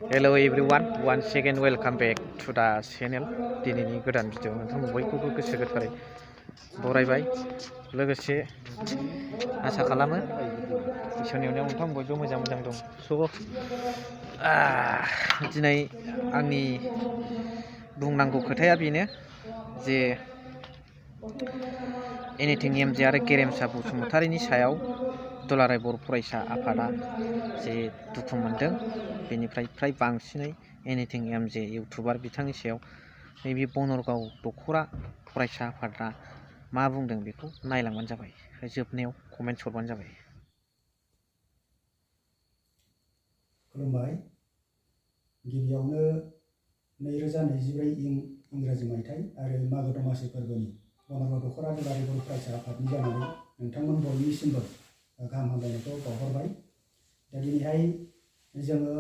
Hello everyone, once again welcome back to the channel. दिनैनि गोदान video नोंथां बयखौबो गोसो गोथारै बरायबाय। लोगोसे आसा खालामो इसोरनि अननायाव नोंथां बयबो मोजां दं। दिनै आंनि बुंनांगौ खोथाया बेनो जे एनिथिं एमजे आरो गेरेमसा बसुमतारीनि सायाव दुलाराय बर' फरायसा आफादा जे दुखु मोनदों, बेनिफ्राय फ्राय बांसिनै एनिथिं एमजे इउटुबार बिथांनि सायाव नैबे बनरगाव दख'रा फरायसा आफादा मा बुंदों बेखौ नायलांबानो जाबाय। जोबनायाव कमेन्ट हरबानो जाबाय। खुलुमबाय। गिबियावनो 2024 इंराजि मायथाइ आरो मागो दमासि फोरबोनि बनरगाव दख'रा दुलाराय बर' फरायसा आफादनि जानानै नोंथांमोन बयनिसिमबो गाहाम हामलायनायखौ बावहरबाय। दा दिनैहाय जोङो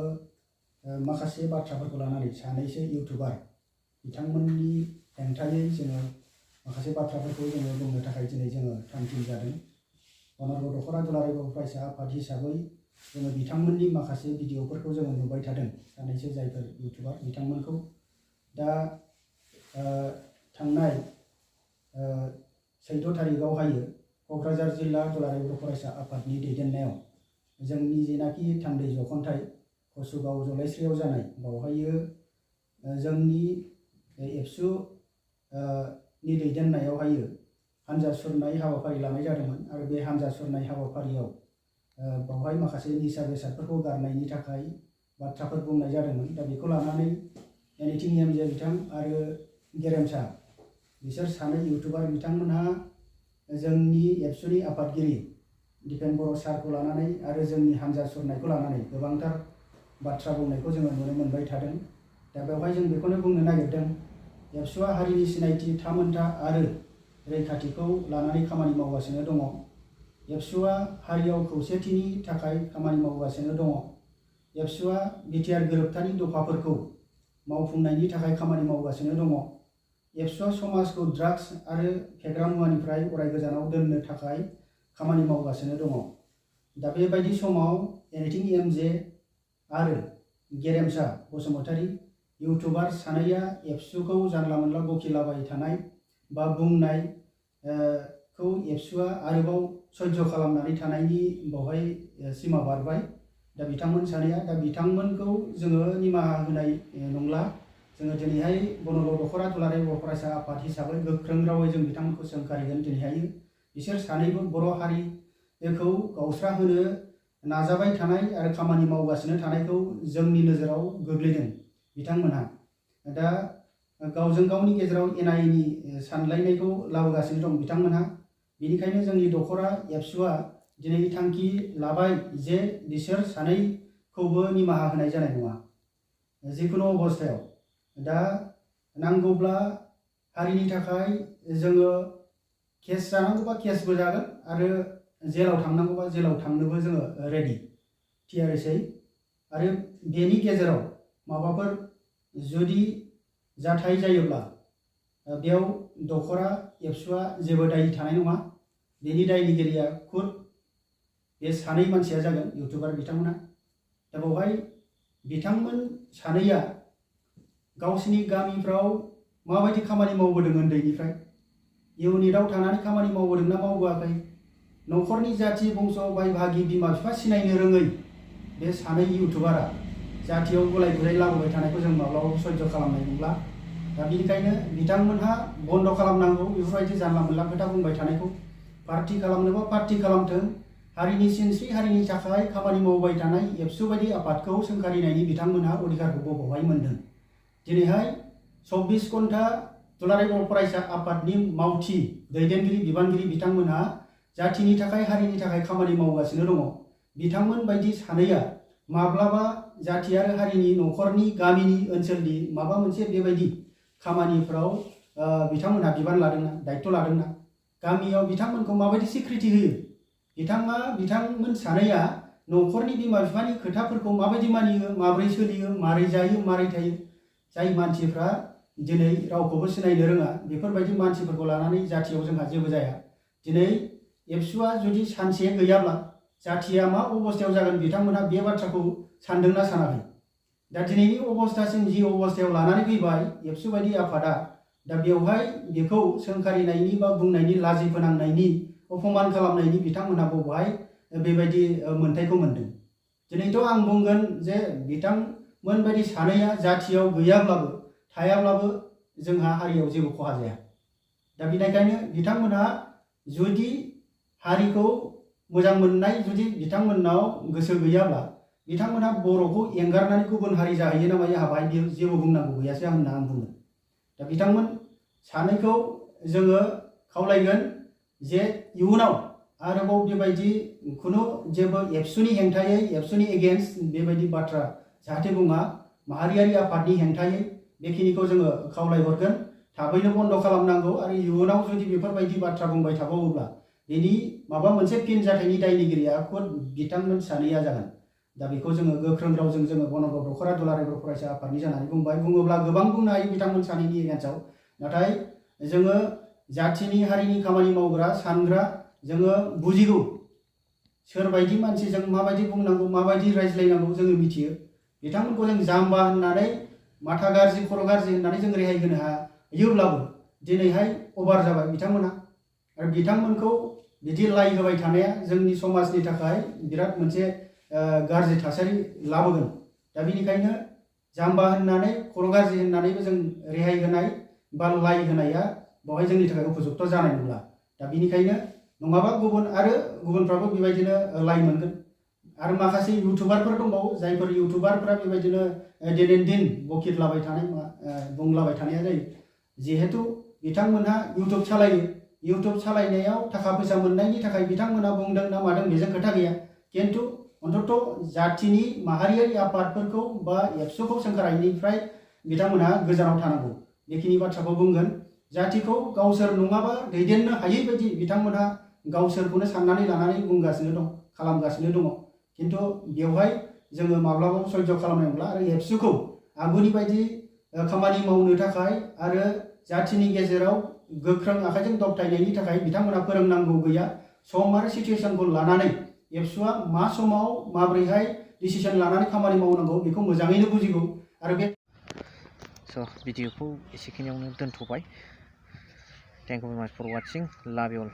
माखासे बाथ्राफोरखौ लानानै सानैसो इउटुबार बिथांमोननि हेंथायै जोङो माखासे बाथ्राफोरखौ जोङो बुंनो थाखाय दिनै जोङो थांखि जादों। बनरगाव दख'रा दुलाराय बर' फरायसा आफाद हिसाबै जोङो बिथांमोननि माखासे भिडिअफोरखौ जोङो नुबाय थादों, सानैसो जायफोर इउटुबार बिथांमोनखौ। दा थांनाय 14 तारिखआवहायो क'क्राझार जिल्ला दुलाराय बर' फरायसा आफादनि दैदेननायाव जोंनि जेनाखि थान्दै जख'न्थाइ कसुगाव जलायस्रियाव जानाय, बावहायो जोंनि एबसु नि दैदेननायावहायो हानजा सुरनाय हाबाफारि लानाय जादोंमोन आरो बे हानजा सुरनाय हाबाफारियाव बावहाय माखासे निसा बेसादफोरखौ गारनायनि थाखाय बाथ्राफोर बुंनाय जादोंमोन। दा बेखौ लानानै एनिथिं एमजे बिथां आरो गेरेमसा बिसोर सानै इउटुबार बिथांमोनहा जोंनि एबसुनि आफादगिरि दिपेन बर' सारखौ लानानै आरो जोंनि हानजा सुरनायखौ लानानै गोबांथार बाथ्रा बुंनायखौ जोङो नुनो मोनबाय थादों। दा बेवहाय जों बेखौनो बुंनो नागिरदों, एबसुआ हारिनि सिनायथि, थामोनथा आरो रैखाथिखौ लानानै खामानि मावगासिनो दङ। एबसुआ हारियाव खौसेथिनि थाखाय खामानि मावगासिनो दङ। एबसुआ बिटिआर गोरोबथानि दफाफोरखौ मावफुंनायनि थाखाय खामानि मावगासिनो दङ। एबसुआ समाजखौ ड्राग्स आरो फेग्रा मुवानिफ्राय अराय गोजानाव दोननो थाखाय खामानि मावगासिनो दङ। दा बेबायदि समाव एनिथिं एमजे आरो गेरेमसा बसुमतारी इउटुबार सानैया एबसुखौ जानला मोनला बखिलाबाय थानाय बा बुंनाय खौ एबसुआ आरोबाव सह्य खालामनानै थानायनि बावहाय सीमा बारबाय। दा बिथांमोन सानैया, दा बिथांमोनखौ जोङो निमाहा होनाय नंला। जोङो दिनैहाय बनरगाव दख'रा दुलाराय बर' फरायसा आफाद हिसाबै गोख्रों रावै जों बिथांमोनखौ सोंखारिगोन। दिनैहाय बिसोर सानैबो बर' हारिखौ गावस्राहोनो नाजाबाय थानाय आरो खामानि मावगासिनो थानायखौ जोंनि नोजोराव गोग्लैदों बिथांमोनहा। दा गावजों गावनि गेजेराव एना एनि सानलायनायखौ लाबोगासिनो दं बिथांमोनहा। बेनिखायनो जोंनि दख'रा एबसुआ दिनै थांखि लाबाय जे बिसोर सानैखौबो निमाहा होनाय जानाय नङा जिखुनु अबस्थायाव। दा नांगौब्ला हारिनि थाखाय जोङो केस जानांगौबा केसबो जागोन आरो जेलाव थांनांगौबा जेलाव थांनोबो जोङो रेडि, थियारिसै। आरो बेनि गेजेराव माबाफोर जुदि जाथाय जायोब्ला बेयाव दख'रा एबसुआ जेबो दाय थानाय नङा। बेनि दायनिगिरिया खुद बे सानै मानसिया जागोन, इउटुबार बिथांमोना। दा बेवहाय बिथांमोन सानैया गावसिनि गामिफ्राव माबायदि खामानि मावबोदों उन्दैनिफ्राय, इउनिटआव थानानै खामानि मावबोदोंना मावबोआखै, न'खरनि जाथि बंस' बाय बाहागि बिमा बिफा सिनायनो रोङै बे सानै इउटुबारा जाथियाव गुलाय गुजाय लाबोबाय थानायखौ जों माब्लाबाबो सह्य खालामनाय नंला। दा बेनिखायनो बिथांमोनहा बन्द' खालामनांगौ बेफोरबायदि जानला मोनला खोथा बुंबाय थानायखौ। पार्टि खालामनोबा पार्टि खालामथों। हारिनि सिनस्रि हारिनि थाखाय खामानि मावबाय थानाय एबसु बायदि आफादखौ सोंखारिनायनि बिथांमोनहा अधिकारखौ बबेहाय मोन्दों? दिनैहाय 24 घन्टा दुलाराय बर' फरायसा आफादनि मावथि दैदेनगिरि बिबानगिरि बिथांमोनहा जाथिनि थाखाय हारिनि थाखाय खामानि मावगासिनो दङ। बिथांमोन बायदि सानैया माब्लाबा जाथि आरो हारिनि न'खरनि गामिनि ओनसोलनि माबा मोनसे बेबायदि खामानिफ्राव बिथांमोनहा बिबान लादोंना, दायित्व लादोंना? गामियाव बिथांमोनखौ माबायदि सिक्रिटि होयो? बिथांमोन सानैया न'खरनि बिमा बिफानि खोथाफोरखौ माबायदि मानियो, माबोरै सोलियो, मारै जायो, मारै थायो? जाय मानसिफ्रा दिनै रावखौबो सिनायनो रोङा, बेफोरबायदि मानसिफोरखौ लानानै जाथियाव जोंहा जेबो जाया। दिनै एबसुआ जुदि सानसे गैयाब्ला जाथिया मा अबस्थायाव जागोन बिथांमोनहा बे बाथ्राखौ सानदोंना सानाखै? दा दिनैनि अबस्थासिम जि अबस्थायाव लानानै फैबाय एबसु बायदि आफादा, दा बेवहाय बेखौ सोंखारिनायनि बा बुंनायनि लाजि फोनांनायनि अपमान खालामनायनि बिथांमोनहा बबेहाय बेबायदि मोन्थायखौ मोनदों। दिनैथ' आं बुंगोन जे बिथांमोन बायदि सानैया जाथियाव गैयाब्लाबो थायाब्लाबो जोंहा हारियाव जेबो खहा जाया। दा बेनिखायनो बिथांमोनहा जुदि हारिखौ मोजां मोननाय जुदि बिथांमोननाव गोसो गैयाब्ला बिथांमोनहा बर'खौ एंगारनानै गुबुन हारि जाहैयो ना मायो हाबाय जेबो बुंनांगौ गैयासै होनना आं बुङो। दा बिथांमोन सानैखौ जोङो खावलायगोन जे इयुनाव आरोबाव बेबायदि खुनु जेबो एबसुनि हेंथायै एबसुनि एगेन्स्ट बेबायदि बाथ्रा जाहाथे बुङा, माहारियारि आफादनि हेंथायै बेखिनिखौ जोङो खावलायहरगोन। थाबैनो बन्द' खालामनांगौ आरो इयुनाव जुदि बेफोरबायदि बाथ्रा बुंबाय थाबावोब्ला बेनि माबा मोनसे फिन जाथायनि दायनिगिरिया खुद बिथांमोन सानैया जागोन। दा बेखौ जोङो गोख्रों रावजों जोङो गणगत दख'रा दुलाराय बर' फरायसा आफादनि जानानै बुङोब्ला गोबां बुंनो हायो बिथांमोन सानैनि एगेन्स्टआव। नाथाय जोङो जाथिनि हारिनि खामानि मावग्रा सानग्रा जोङो बुजिगौ सोरबायदि मानसिजों माबायदि बुंनांगौ माबायदि रायज्लायनांगौ जोङो मिथियो। बिथांमोनखौ जों जाम्बा होननानै माथा गाज्रि खर' गाज्रि होननानै जों रेहाय होनो हायोब्लाबो दिनैहाय अभार जाबाय बिथांमोना। आरो बिथांमोनखौ बिदि लाइ होबाय थानाया जोंनि समाजनि थाखाय बिराद मोनसे गाज्रि थासारि लाबोगोन। दा बेनिखायनो जाम्बा होननानै खर' गाज्रि होननानैबो जों रेहाय होनाय बा लाइ होनाया बेवहाय जोंनि थाखाय उपजुक्त जानाय नंला। दा बेनिखायनो नङाबा गुबुनफ्राबो बेबायदिनो लाइ मोनगोन। आरो माखासे इउटुबारफोर दंबावो जायफोर इउटुबारफ्रा बेबायदिनो दिन दिन बकितलाबाय थानाय बुंलाबाय थानाया जायो। जिहेतु बिथांमोनहा इउटुब सालायो, इउटुब सालायनायाव थाखा फैसा मोननायनि थाखाय बिथांमोनहा बुंदों ना मादों बेजों खोथा गैया। किन्तु अन्तत जाथिनि माहारियारि आफादफोरखौ बा एबसुखौ सोंखारायनिफ्राय बिथांमोनहा गोजानाव थानांगौ बेखिनि बाथ्राखौ बुंगोन। जातिखौ गावसोर नङाबा दैदेननो हायै बायदि बिथांमोनहा गावसोरखौनो साननानै लानानै बुंगासिनो दं, खालामगासिनो दङ। किन्तु बेवहाय जोङो माब्लाबाबो सयज' खालामनाय नंला। आरो एबसुखौ आगुनि बायदि खामानि मावनो थाखाय आरो जातिनि गेजेराव गोख्रों आखाइजों दबथायनायनि थाखाय बिथांमोनहा फोरोंनांगौ गैया। सम आरो सिचुएसनखौ लानानै एबसुआ मा समाव माबोरैहाय डिसिसन लानानै खामानि मावनांगौ बेखौ मोजाङैनो बुजिगौ। आरो बे भिडिअखौ एसेखिनियावनो दोनथ'बाय। थेंक इउ भेरि माच फर वाचिं। लाभ इउ अल।